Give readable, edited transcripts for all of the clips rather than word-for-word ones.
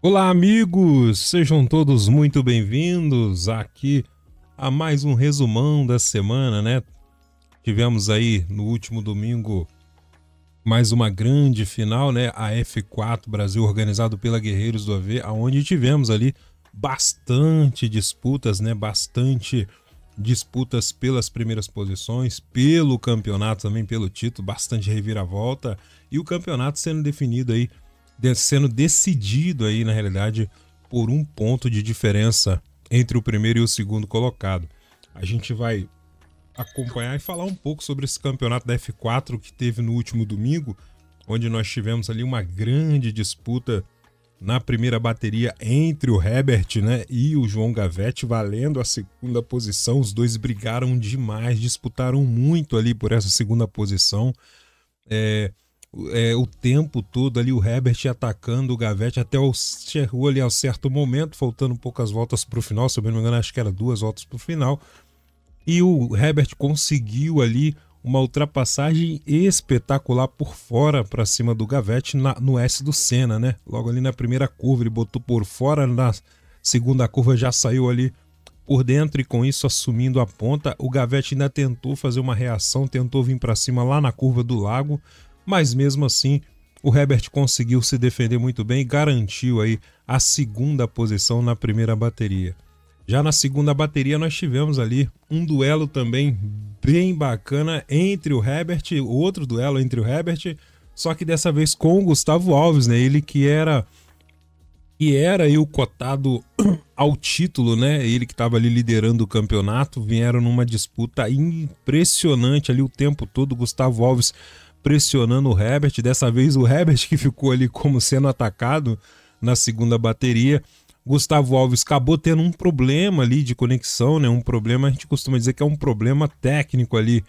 Olá, amigos! Sejam todos muito bem-vindos aqui a mais um resumão da semana, né? Tivemos aí no último domingo mais uma grande final, né? A F4 Brasil, organizado pela Guerreiros do AV, onde tivemos ali bastante disputas, né? Bastante disputas pelas primeiras posições, pelo campeonato também, pelo título, bastante reviravolta e o campeonato sendo definido aí, sendo decidido aí na realidade por um ponto de diferença entre o primeiro e o segundo colocado. A gente vai acompanhar e falar um pouco sobre esse campeonato da F4 que teve no último domingo, onde nós tivemos ali uma grande disputa na primeira bateria entre o Herbert, né, e o João Gavetti, valendo a segunda posição. Os dois brigaram demais, disputaram muito ali por essa segunda posição. O tempo todo ali o Herbert atacando o Gavetti chegou ali ao certo momento, faltando poucas voltas para o final, se eu não me engano, acho que era 2 voltas para o final. E o Herbert conseguiu ali uma ultrapassagem espetacular por fora para cima do Gavetti no S do Senna, né? Logo ali na primeira curva ele botou por fora, na segunda curva já saiu ali por dentro e com isso assumindo a ponta. O Gavetti ainda tentou fazer uma reação, tentou vir para cima lá na curva do Lago, mas mesmo assim o Herbert conseguiu se defender muito bem e garantiu aí a segunda posição na primeira bateria. Já na segunda bateria nós tivemos ali um duelo também bem bacana entre o Herbert, outro duelo entre o Herbert, só que dessa vez com o Gustavo Alves, né? Ele que era aí o cotado ao título, né? Ele que estava ali liderando o campeonato, vieram numa disputa impressionante ali o tempo todo, o Gustavo Alves pressionando o Herbert, dessa vez o Herbert que ficou ali como sendo atacado na segunda bateria. Gustavo Alves acabou tendo um problema ali de conexão, né? Um problema, a gente costuma dizer que é um problema técnico ali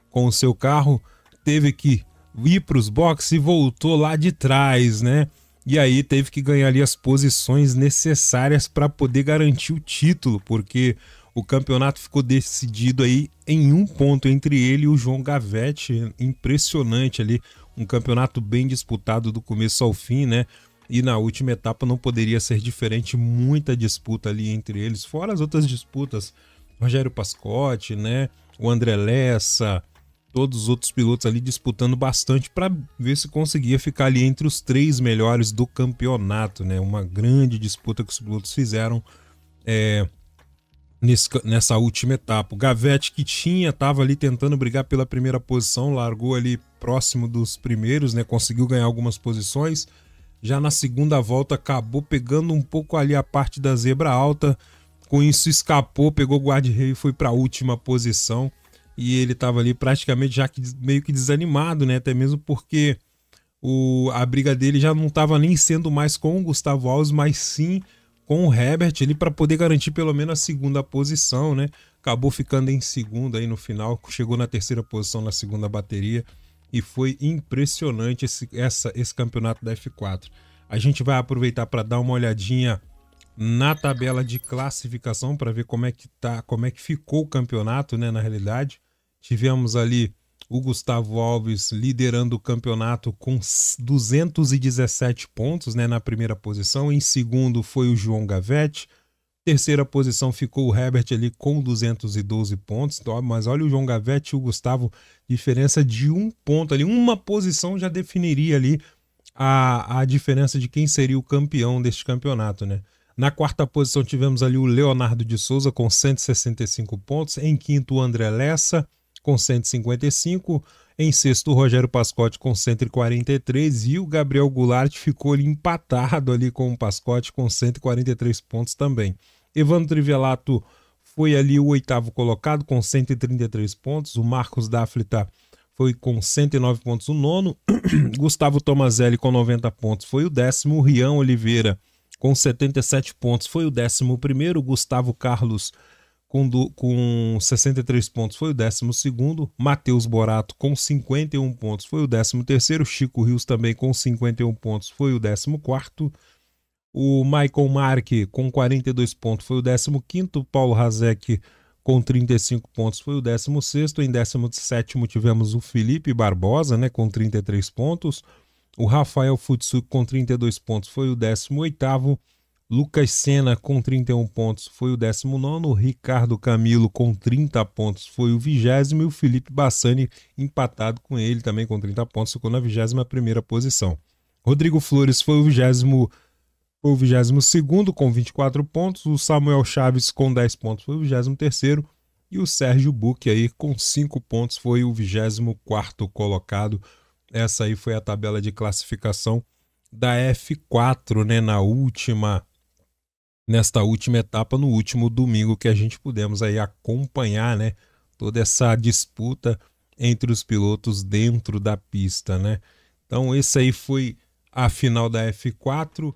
com o seu carro. Teve que ir para os boxes e voltou lá de trás, né? E aí teve que ganhar ali as posições necessárias para poder garantir o título, porque o campeonato ficou decidido aí em um ponto entre ele e o João Gavetti. Impressionante ali, um campeonato bem disputado do começo ao fim, né? E na última etapa não poderia ser diferente, muita disputa ali entre eles, fora as outras disputas, Rogério Pascotti, né, o André Lessa, todos os outros pilotos ali disputando bastante para ver se conseguia ficar ali entre os 3 melhores do campeonato, né, uma grande disputa que os pilotos fizeram nessa última etapa. O Gavetti que estava ali tentando brigar pela primeira posição, largou ali próximo dos primeiros, né, conseguiu ganhar algumas posições. Já na segunda volta acabou pegando um pouco ali a parte da zebra alta, com isso escapou, pegou o guarda-reio e foi para a última posição. E ele estava ali praticamente já meio que desanimado, né? Até mesmo porque a briga dele já não estava nem sendo mais com o Gustavo Alves, mas sim com o Herbert ali para poder garantir pelo menos a segunda posição, né? Acabou ficando em segundo aí no final, chegou na terceira posição na segunda bateria. E foi impressionante esse campeonato da F4. A gente vai aproveitar para dar uma olhadinha na tabela de classificação para ver como é que ficou o campeonato, né? Na realidade, tivemos ali o Gustavo Alves liderando o campeonato com 217 pontos, né? Na primeira posição. Em segundo foi o João Gavetti. Terceira posição ficou o Herbert ali com 212 pontos, mas olha o João Gavetti e o Gustavo, diferença de um ponto ali, uma posição já definiria ali a diferença de quem seria o campeão deste campeonato, né? Na quarta posição tivemos ali o Leonardo de Souza com 165 pontos, em quinto o André Lessa com 155, em sexto o Rogério Pascotti com 143 e o Gabriel Goulart ficou ali empatado ali com o Pascotti com 143 pontos também. Evandro Trivelato foi ali o oitavo colocado com 133 pontos, o Marcos Daflita foi com 109 pontos o nono, Gustavo Tomazelli com 90 pontos foi o décimo, o Rian Oliveira com 77 pontos foi o 11º, Gustavo Carlos com 63 pontos foi o 12º, Matheus Borato com 51 pontos foi o 13º, Chico Rios também com 51 pontos foi o 14º, o Michael Marque com 42 pontos foi o 15º, Paulo Razek com 35 pontos foi o 16º, em 17º tivemos o Felipe Barbosa, né, com 33 pontos, O Rafael Futsuki com 32 pontos foi o 18º. Lucas Senna com 31 pontos foi o 19º. O Ricardo Camilo com 30 pontos foi o 20º. E o Felipe Bassani empatado com ele também com 30 pontos, ficou na 21ª posição. Rodrigo Flores foi o 22º com 24 pontos. O Samuel Chaves com 10 pontos foi o 23º. E o Sérgio Buque aí com 5 pontos foi o 24º colocado. Essa aí foi a tabela de classificação da F4, né, nesta última etapa, no último domingo, que a gente pudemos aí acompanhar, né, toda essa disputa entre os pilotos dentro da pista, né? Então esse aí foi a final da F4.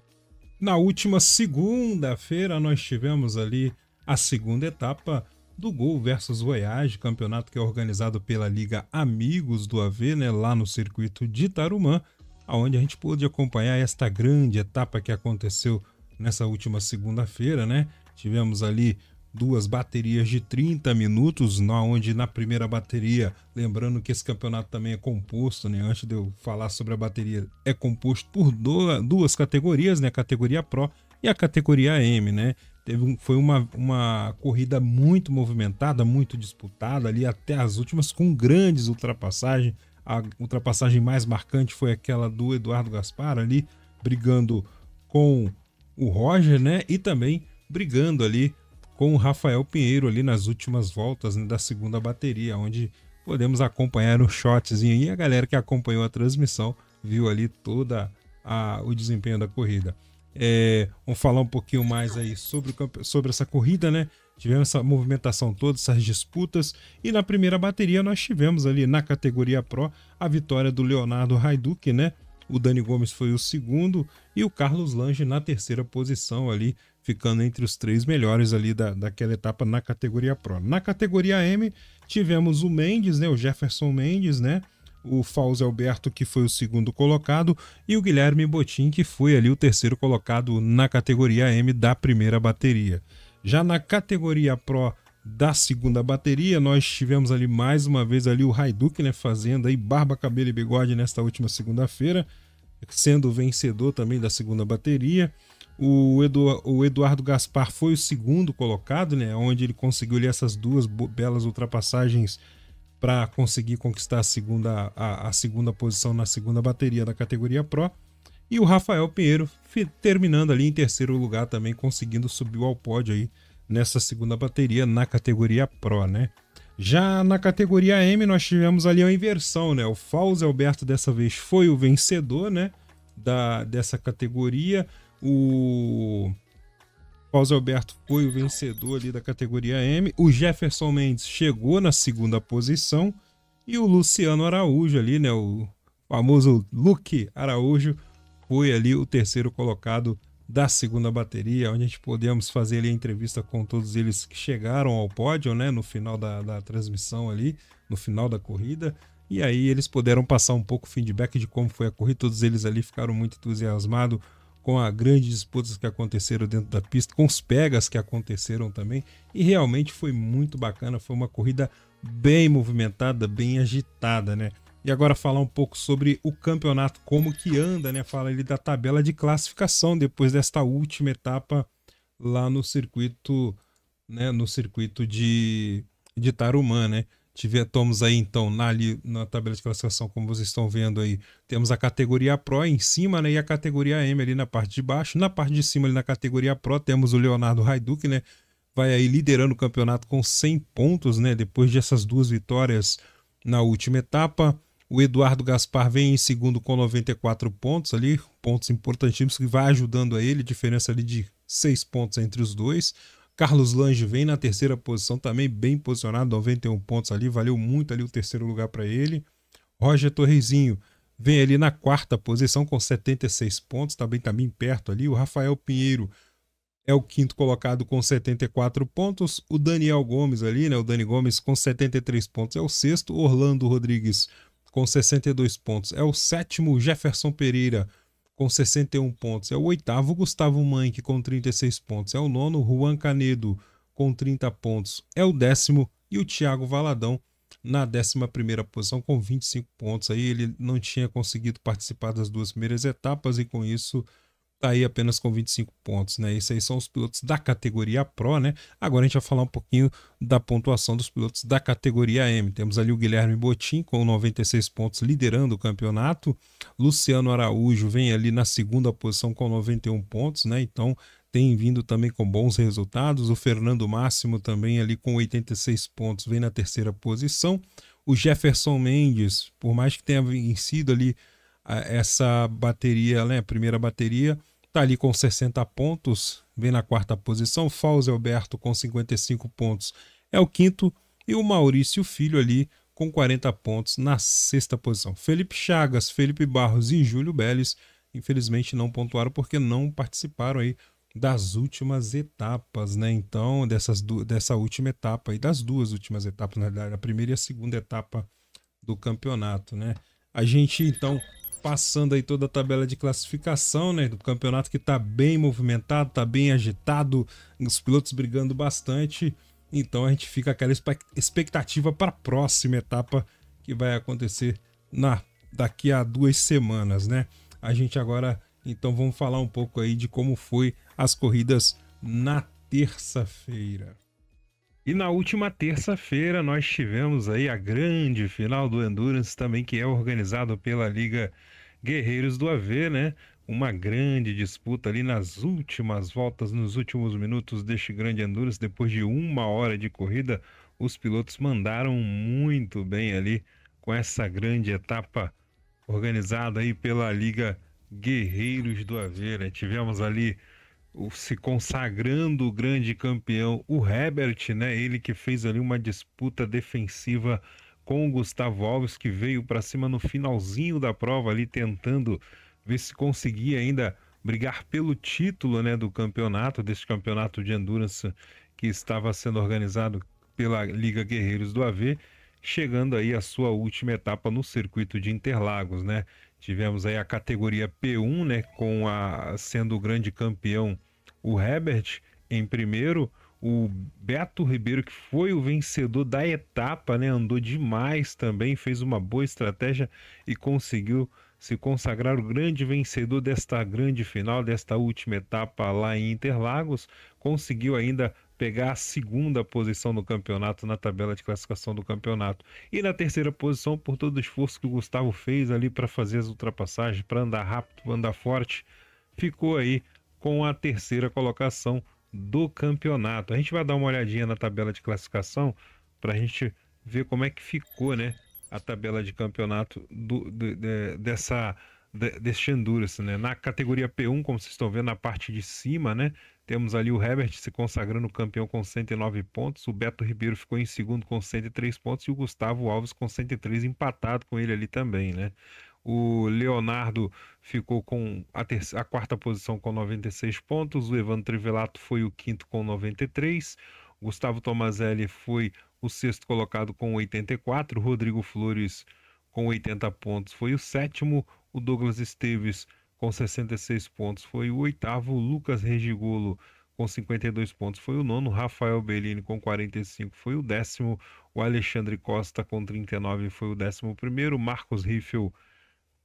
Na última segunda-feira nós tivemos ali a segunda etapa do Gol versus Voyage, campeonato que é organizado pela Liga Amigos do AV, né, lá no circuito de Tarumã, onde a gente pôde acompanhar esta grande etapa que aconteceu nessa última segunda-feira, né? Tivemos ali duas baterias de 30 minutos, onde na primeira bateria, lembrando que esse campeonato também é composto, né? Antes de eu falar sobre a bateria, é composto por duas categorias, né? A categoria Pro e a categoria M, né? Foi uma corrida muito movimentada, muito disputada ali até as últimas, com grandes ultrapassagens. A ultrapassagem mais marcante foi aquela do Eduardo Gaspar ali, brigando com o Roger, né? E também brigando ali com o Rafael Pinheiro ali nas últimas voltas, né, da segunda bateria, onde podemos acompanhar um shotzinho. E a galera que acompanhou a transmissão viu ali toda o desempenho da corrida. Vamos falar um pouquinho mais aí sobre essa corrida, né? Tivemos essa movimentação toda, essas disputas, e na primeira bateria nós tivemos ali na categoria Pro a vitória do Leonardo Raiduc, né? O Dani Gomes foi o segundo e o Carlos Lange na terceira posição ali, ficando entre os 3 melhores ali daquela etapa na categoria Pro. Na categoria M tivemos o Mendes, né? O Jefferson Mendes, né? O Fauzi Alberto, que foi o segundo colocado, e o Guilherme Botin, que foi ali o terceiro colocado na categoria M da primeira bateria. Já na categoria Pro da segunda bateria, nós tivemos ali mais uma vez ali o Raiduc, né, fazendo aí barba, cabelo e bigode nesta última segunda-feira, sendo o vencedor também da segunda bateria. O Eduardo Gaspar foi o segundo colocado, né, onde ele conseguiu ali essas duas belas ultrapassagens para conseguir conquistar a segunda posição na segunda bateria da categoria Pro. E o Rafael Pinheiro terminando ali em terceiro lugar também, conseguindo subir ao pódio aí nessa segunda bateria na categoria Pro, né? Já na categoria M nós tivemos ali a inversão, né? O Fauzi Alberto dessa vez foi o vencedor, né, dessa categoria. O Fauzi Alberto foi o vencedor ali da categoria M. O Jefferson Mendes chegou na segunda posição. E o Luciano Araújo ali, né? O famoso Luque Araújo, foi ali o terceiro colocado da segunda bateria, onde a gente podemos fazer ali a entrevista com todos eles que chegaram ao pódio, né? No final da transmissão ali, no final da corrida. E aí eles puderam passar um pouco o feedback de como foi a corrida. Todos eles ali ficaram muito entusiasmados com as grandes disputas que aconteceram dentro da pista, com os pegas que aconteceram também, e realmente foi muito bacana, foi uma corrida bem movimentada, bem agitada, né? E agora falar um pouco sobre o campeonato, como que anda, né? Fala ali da tabela de classificação depois desta última etapa lá no circuito, né? No circuito de Tarumã, né? Tivemos aí então na tabela de classificação, como vocês estão vendo aí, temos a categoria Pro em cima, né, e a categoria M ali na parte de baixo. Na parte de cima ali na categoria Pro temos o Leonardo Raiduc, né, vai aí liderando o campeonato com 100 pontos, né, depois dessas duas vitórias na última etapa. O Eduardo Gaspar vem em segundo com 94 pontos ali, pontos importantíssimos que vai ajudando a ele, diferença ali de 6 pontos entre os dois. Carlos Lange vem na terceira posição, também bem posicionado, 91 pontos ali, valeu muito ali o terceiro lugar para ele. Roger Torrezinho vem ali na quarta posição com 76 pontos, também tá bem perto ali. O Rafael Pinheiro é o quinto colocado com 74 pontos. O Daniel Gomes ali, né, o Dani Gomes com 73 pontos é o sexto. Orlando Rodrigues com 62 pontos é o sétimo. Jefferson Pereira com 61 pontos é o oitavo. Gustavo Manque com 36 pontos é o nono. Juan Canedo com 30 pontos é o décimo. E o Thiago Valadão na 11ª posição com 25 pontos. Aí ele não tinha conseguido participar das 2 primeiras etapas e com isso tá aí apenas com 25 pontos, né? Esses aí são os pilotos da categoria Pro, né? Agora a gente vai falar um pouquinho da pontuação dos pilotos da categoria M. Temos ali o Guilherme Botin com 96 pontos liderando o campeonato. Luciano Araújo vem ali na 2ª posição com 91 pontos, né? Então tem vindo também com bons resultados. O Fernando Máximo também ali com 86 pontos vem na 3ª posição. O Jefferson Mendes, por mais que tenha vencido ali essa bateria, né, a primeira bateria, tá ali com 60 pontos, vem na 4ª posição. Fauzi Alberto com 55 pontos é o 5º e o Maurício Filho ali com 40 pontos na 6ª posição. Felipe Chagas, Felipe Barros e Júlio Beles infelizmente não pontuaram porque não participaram aí das últimas etapas, né? Então, dessa última etapa e das 2 últimas etapas, na verdade, a primeira e a 2ª etapa do campeonato, né? A gente então passando aí toda a tabela de classificação, né, do campeonato que está bem movimentado, está bem agitado, os pilotos brigando bastante. Então a gente fica aquela expectativa para a próxima etapa que vai acontecer daqui a 2 semanas, né? A gente agora então vamos falar um pouco aí de como foi as corridas na terça-feira. E na última terça-feira nós tivemos aí a grande final do Endurance também, que é organizado pela Liga Guerreiros do AV, né? Uma grande disputa ali nas últimas voltas, nos últimos minutos deste grande Endurance. Depois de 1 hora de corrida, os pilotos mandaram muito bem ali com essa grande etapa organizada aí pela Liga Guerreiros do AV, né? Tivemos ali se consagrando o grande campeão, o Herbert, né? Ele que fez ali uma disputa defensiva com o Gustavo Alves, que veio para cima no finalzinho da prova ali, tentando ver se conseguia ainda brigar pelo título, né, do campeonato, desse campeonato de endurance que estava sendo organizado pela Liga Guerreiros do AV, chegando aí à sua última etapa no circuito de Interlagos, né? Tivemos aí a categoria P1, né, sendo o grande campeão o Herbert em primeiro, o Beto Ribeiro, que foi o vencedor da etapa, né, andou demais também, fez uma boa estratégia e conseguiu se consagrar o grande vencedor desta grande final, desta última etapa lá em Interlagos. Conseguiu ainda pegar a 2ª posição no campeonato, na tabela de classificação do campeonato. E na 3ª posição, por todo o esforço que o Gustavo fez ali para fazer as ultrapassagens, para andar rápido, andar forte, ficou aí com a 3ª colocação do campeonato. A gente vai dar uma olhadinha na tabela de classificação para a gente ver como é que ficou, né, a tabela de campeonato desse Endurance, né? Na categoria P1, como vocês estão vendo na parte de cima, né, temos ali o Herbert se consagrando campeão com 109 pontos, o Beto Ribeiro ficou em segundo com 103 pontos e o Gustavo Alves com 103, empatado com ele ali também, né? O Leonardo ficou com a 4ª posição com 96 pontos. O Evandro Trivelato foi o 5º com 93. Gustavo Tomazelli foi o 6º colocado com 84. Rodrigo Flores com 80 pontos foi o 7º. O Douglas Esteves com 66 pontos foi o 8º. Lucas Regigolo com 52 pontos foi o 9º. Rafael Bellini com 45 foi o 10º. O Alexandre Costa com 39 foi o 11º. Marcos Riffel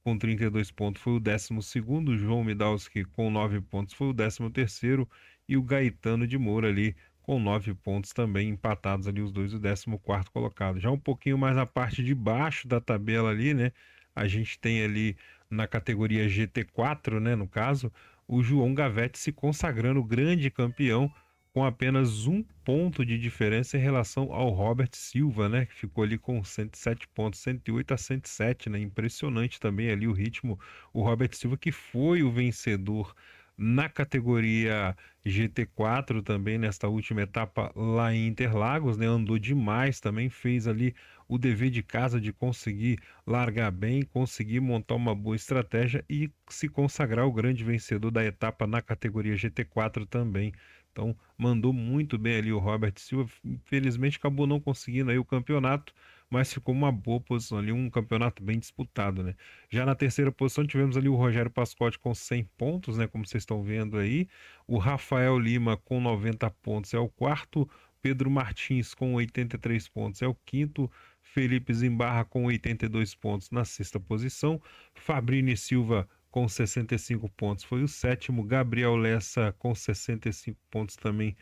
com 32 pontos foi o 12º, João Midalski com 9 pontos foi o 13º e o Gaetano de Moura ali com 9 pontos também, empatados ali os dois, o 14º colocado. Já um pouquinho mais na parte de baixo da tabela ali, né, a gente tem ali na categoria GT4, né, no caso, o João Gavetti se consagrando grande campeão com apenas 1 ponto de diferença em relação ao Robert Silva, né, que ficou ali com 107 pontos, 108 a 107, né, impressionante também ali o ritmo. O Robert Silva, que foi o vencedor na categoria GT4 também nesta última etapa lá em Interlagos, né, andou demais também, fez ali o dever de casa de conseguir largar bem, conseguir montar uma boa estratégia e se consagrar o grande vencedor da etapa na categoria GT4 também. Então, mandou muito bem ali o Robert Silva. Infelizmente, acabou não conseguindo aí o campeonato, mas ficou uma boa posição ali, um campeonato bem disputado, né? Já na 3ª posição tivemos ali o Rogério Pascotti com 100 pontos, né? Como vocês estão vendo aí. O Rafael Lima com 90 pontos é o 4º. Pedro Martins com 83 pontos é o 5º. Felipe Zimbarra com 82 pontos na sexta posição. Fabrini Silva com 65 pontos foi o sétimo. Gabriel Lessa com 65 pontos também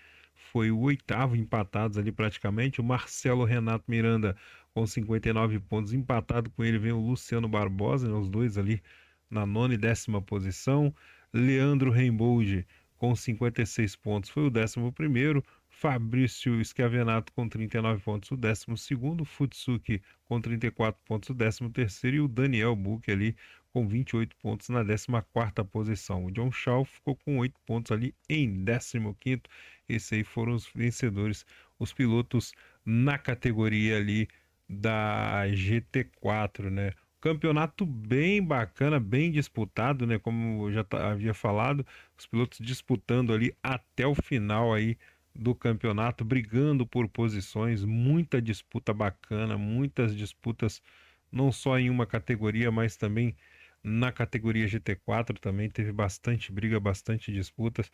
foi o oitavo, empatados ali praticamente. O Marcelo Renato Miranda com 59 pontos, empatado com ele vem o Luciano Barbosa, né, os dois ali na nona e décima posição. Leandro Reimbold com 56 pontos foi o 11º. Fabrício Schiavenato com 39 pontos, o 12º. Futsuki com 34 pontos, o 13º. E o Daniel Buch ali com 28 pontos na 14ª posição. O John Shaw ficou com 8 pontos ali em 15º. Esses aí foram os vencedores, os pilotos na categoria ali da GT4, né? Campeonato bem bacana, bem disputado, né? Como eu já havia falado, os pilotos disputando ali até o final aí do campeonato, brigando por posições, muita disputa bacana, muitas disputas não só em uma categoria, mas também na categoria GT4 também teve bastante briga, bastante disputas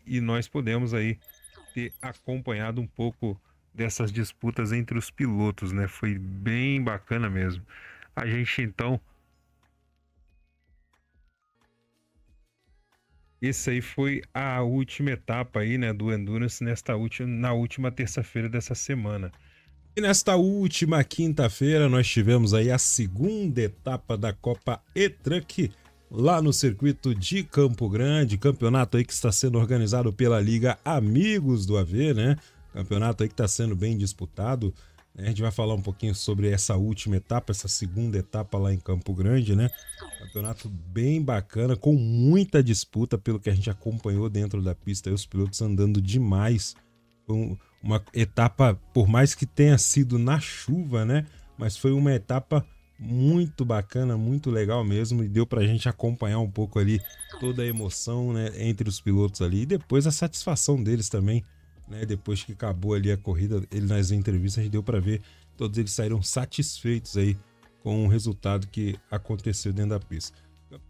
e nós podemos aí ter acompanhado um pouco dessas disputas entre os pilotos, né? Foi bem bacana mesmo. A gente então, esse aí foi a última etapa aí, né, do Endurance na última terça-feira dessa semana. E nesta última quinta-feira nós tivemos aí a segunda etapa da Copa E-Truck lá no circuito de Campo Grande, campeonato aí que está sendo organizado pela Liga Amigos do AV, né? Campeonato aí que está sendo bem disputado. A gente vai falar um pouquinho sobre essa última etapa, essa segunda etapa lá em Campo Grande, né? Campeonato bem bacana, com muita disputa, pelo que a gente acompanhou dentro da pista, aí os pilotos andando demais. Uma etapa, por mais que tenha sido na chuva, né? Mas foi uma etapa muito bacana, muito legal mesmo, e deu pra gente acompanhar um pouco ali toda a emoção, né, entre os pilotos ali, e depois a satisfação deles também, né, depois que acabou ali a corrida, ele nas entrevistas deu para ver, todos eles saíram satisfeitos aí com o resultado que aconteceu dentro da pista.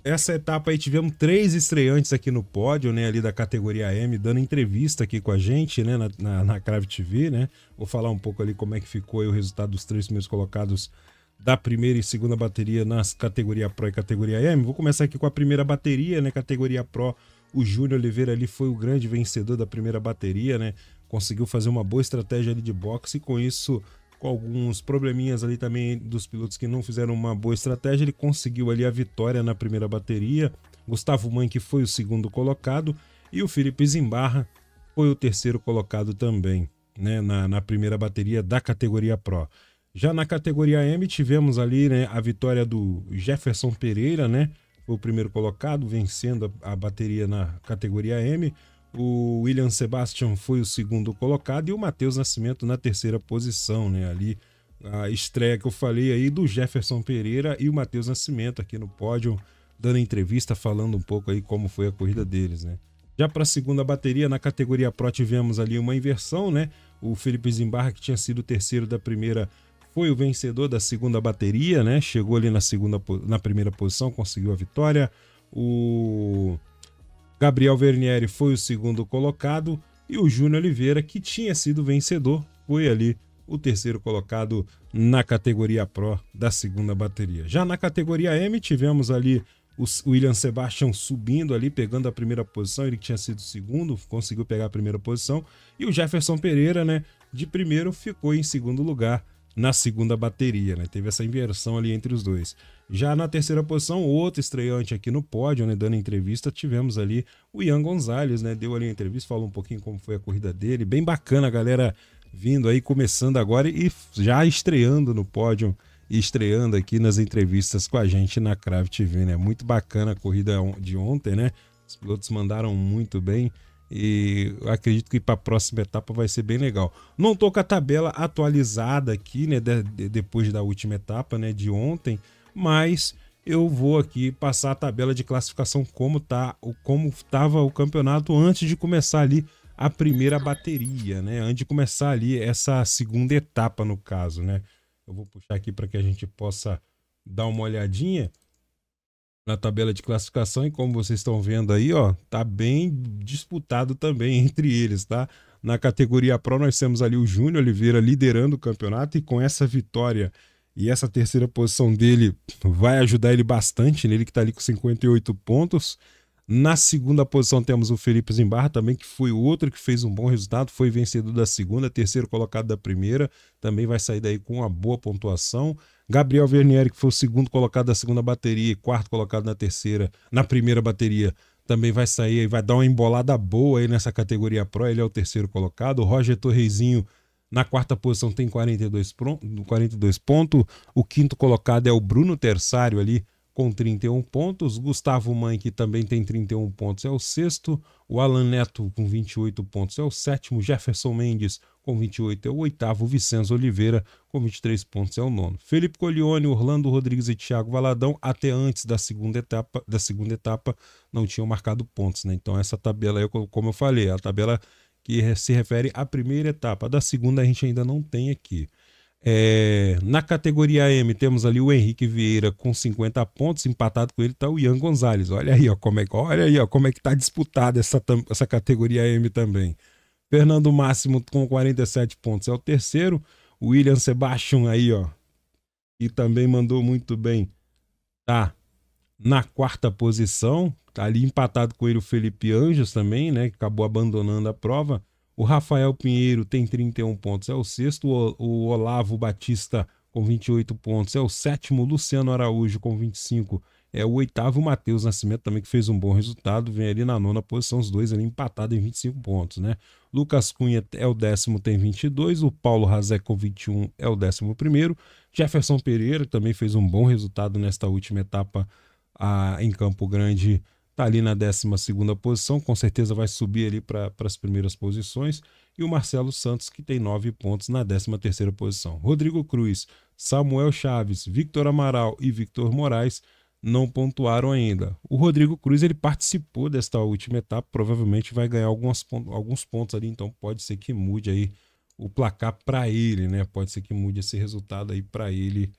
Essa etapa aí tivemos 3 estreantes aqui no pódio, né, ali da categoria M, dando entrevista aqui com a gente, né, na Crave TV, né. Vou falar um pouco ali como é que ficou aí o resultado dos 3 primeiros colocados da primeira e segunda bateria nas categoria Pro e categoria M. Vou começar aqui com a primeira bateria, né, categoria Pro. O Júnior Oliveira ali foi o grande vencedor da primeira bateria, né, conseguiu fazer uma boa estratégia ali de boxe, e com isso, com alguns probleminhas ali também dos pilotos que não fizeram uma boa estratégia, ele conseguiu ali a vitória na primeira bateria. Gustavo Manque foi o segundo colocado e o Felipe Zimbarra foi o terceiro colocado também, né, na primeira bateria da categoria Pro. Já na categoria M tivemos ali, né, a vitória do Jefferson Pereira, né, foi o primeiro colocado, vencendo a bateria na categoria M. O William Sebastian foi o segundo colocado e o Matheus Nascimento na terceira posição, né? Ali a estreia que eu falei aí do Jefferson Pereira e o Matheus Nascimento aqui no pódio, dando entrevista, falando um pouco aí como foi a corrida deles, né? Já para a segunda bateria, na categoria Pro, tivemos ali uma inversão, né? O Felipe Zimbarra, que tinha sido o terceiro da primeira, foi o vencedor da segunda bateria, né? Chegou ali na primeira posição, conseguiu a vitória. O Gabriel Vernieri foi o segundo colocado e o Júnior Oliveira, que tinha sido vencedor, foi ali o terceiro colocado na categoria Pro da segunda bateria. Já na categoria M, tivemos ali o William Sebastian subindo ali, pegando a primeira posição, ele que tinha sido segundo, conseguiu pegar a primeira posição, e o Jefferson Pereira, né, de primeiro, ficou em segundo lugar na segunda bateria, né? Teve essa inversão ali entre os dois. Já na terceira posição, outro estreante aqui no pódio, né, dando entrevista, tivemos ali o Ian Gonzalez, né, deu ali a entrevista, falou um pouquinho como foi a corrida dele, bem bacana, a galera vindo aí, começando agora e já estreando no pódio e estreando aqui nas entrevistas com a gente na Crave TV, né? Muito bacana a corrida de ontem, né? Os pilotos mandaram muito bem. E eu acredito que para a próxima etapa vai ser bem legal. Não tô com a tabela atualizada aqui, né, depois da última etapa, né, de ontem, mas eu vou aqui passar a tabela de classificação como estava o campeonato antes de começar ali a primeira bateria, né, antes de começar ali essa segunda etapa no caso, né. Eu vou puxar aqui para que a gente possa dar uma olhadinha. na tabela de classificação, e como vocês estão vendo aí, ó, tá bem disputado também entre eles, tá? Na categoria Pro nós temos ali o Júnior Oliveira liderando o campeonato, e com essa vitória e essa terceira posição dele vai ajudar ele bastante, nele que tá ali com 58 pontos. Na segunda posição temos o Felipe Zimbarra também, que foi o outro que fez um bom resultado, foi vencedor da segunda, terceiro colocado da primeira, também vai sair daí com uma boa pontuação. Gabriel Vernieri, que foi o segundo colocado da segunda bateria e quarto colocado na primeira bateria, também vai sair e vai dar uma embolada boa aí nessa categoria Pro, ele é o terceiro colocado. O Roger Torrezinho na quarta posição tem 42 pontos, o quinto colocado é o Bruno Terçário ali, com 31 pontos, Gustavo Mãe, que também tem 31 pontos, é o sexto, o Alan Neto com 28 pontos é o sétimo, Jefferson Mendes com 28 é o oitavo, Vicenzo Oliveira com 23 pontos é o nono. Felipe Colione, Orlando Rodrigues e Thiago Valadão, até antes da segunda etapa não tinham marcado pontos, né? Então essa tabela aí, como eu falei, a tabela que se refere à primeira etapa, da segunda a gente ainda não tem aqui. Na categoria M temos ali o Henrique Vieira com 50 pontos, empatado com ele está o Ian Gonzalez. Olha aí, ó, como é que tá disputada essa categoria M também. Fernando Máximo com 47 pontos é o terceiro, o William Sebastian aí, ó, e também mandou muito bem, tá na quarta posição, tá ali empatado com ele o Felipe Anjos também, né, que acabou abandonando a prova. O Rafael Pinheiro tem 31 pontos, é o sexto. O Olavo Batista com 28 pontos é o sétimo. O Luciano Araújo com 25 é o oitavo. O Matheus Nascimento também, que fez um bom resultado, vem ali na nona posição, os dois ali empatados em 25 pontos, né? Lucas Cunha é o décimo, tem 22. O Paulo Razé com 21 é o 11º. Jefferson Pereira também fez um bom resultado nesta última etapa em Campo Grande, tá ali na 12ª posição, com certeza vai subir ali para as primeiras posições. E o Marcelo Santos, que tem 9 pontos na 13ª posição. Rodrigo Cruz, Samuel Chaves, Victor Amaral e Victor Moraes não pontuaram ainda. O Rodrigo Cruz, ele participou desta última etapa, provavelmente vai ganhar alguns pontos ali, então pode ser que mude aí o placar para ele, né? Pode ser que mude esse resultado aí para ele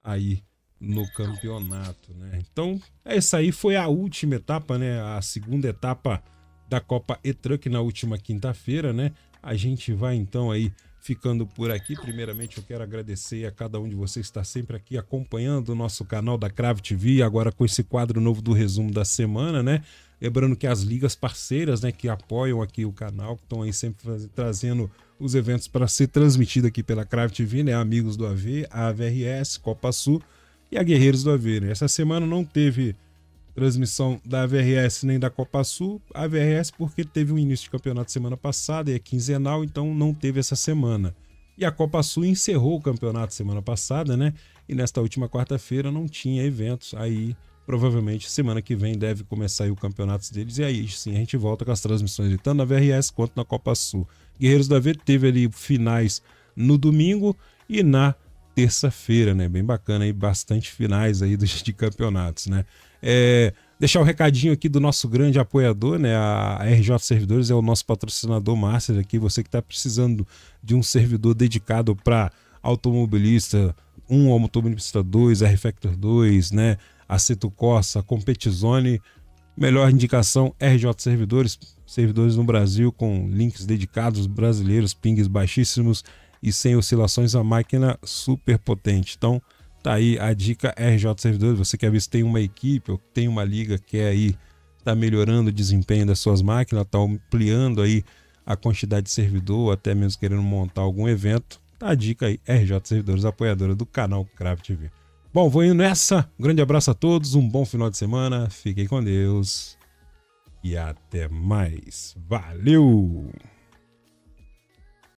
aí no campeonato, né? Então, essa aí foi a última etapa, né? A segunda etapa da Copa E-Truck na última quinta-feira, né? A gente vai então aí ficando por aqui. Primeiramente, eu quero agradecer a cada um de vocês que está sempre aqui acompanhando o nosso canal da Crave TV, agora com esse quadro novo do resumo da semana, né? Lembrando que as ligas parceiras, né, que apoiam aqui o canal, que estão aí sempre trazendo os eventos para ser transmitido aqui pela Crave TV, né? Amigos do AV, a AVRS, Copa Sul e a Guerreiros do AV, né? Essa semana não teve transmissão da AVRS nem da Copa Sul. A AVRS porque teve um início de campeonato semana passada e é quinzenal, então não teve essa semana. E a Copa Sul encerrou o campeonato semana passada, né? E nesta última quarta-feira não tinha eventos. Aí, provavelmente, semana que vem deve começar aí o campeonato deles. E aí, sim, a gente volta com as transmissões tanto na AVRS quanto na Copa Sul. Guerreiros do AV teve ali finais no domingo e na terça-feira, né? Bem bacana aí, bastante finais aí de campeonatos, né? Deixar o recadinho aqui do nosso grande apoiador, né? A RJ Servidores é o nosso patrocinador master aqui. Você que está precisando de um servidor dedicado para automobilista 1, automobilista 2, R-Factor 2, né? Aceto Corsa, Competizone. Melhor indicação, RJ Servidores. Servidores no Brasil com links dedicados brasileiros, pings baixíssimos e sem oscilações, a máquina super potente. Então, tá aí a dica RJ Servidores. Você quer ver se tem uma equipe ou tem uma liga que quer aí tá melhorando o desempenho das suas máquinas, tá ampliando aí a quantidade de servidor, até mesmo querendo montar algum evento, tá a dica aí, RJ Servidores, apoiadora do canal Crave TV. Bom, vou indo nessa. Um grande abraço a todos, um bom final de semana, fiquem com Deus e até mais. Valeu!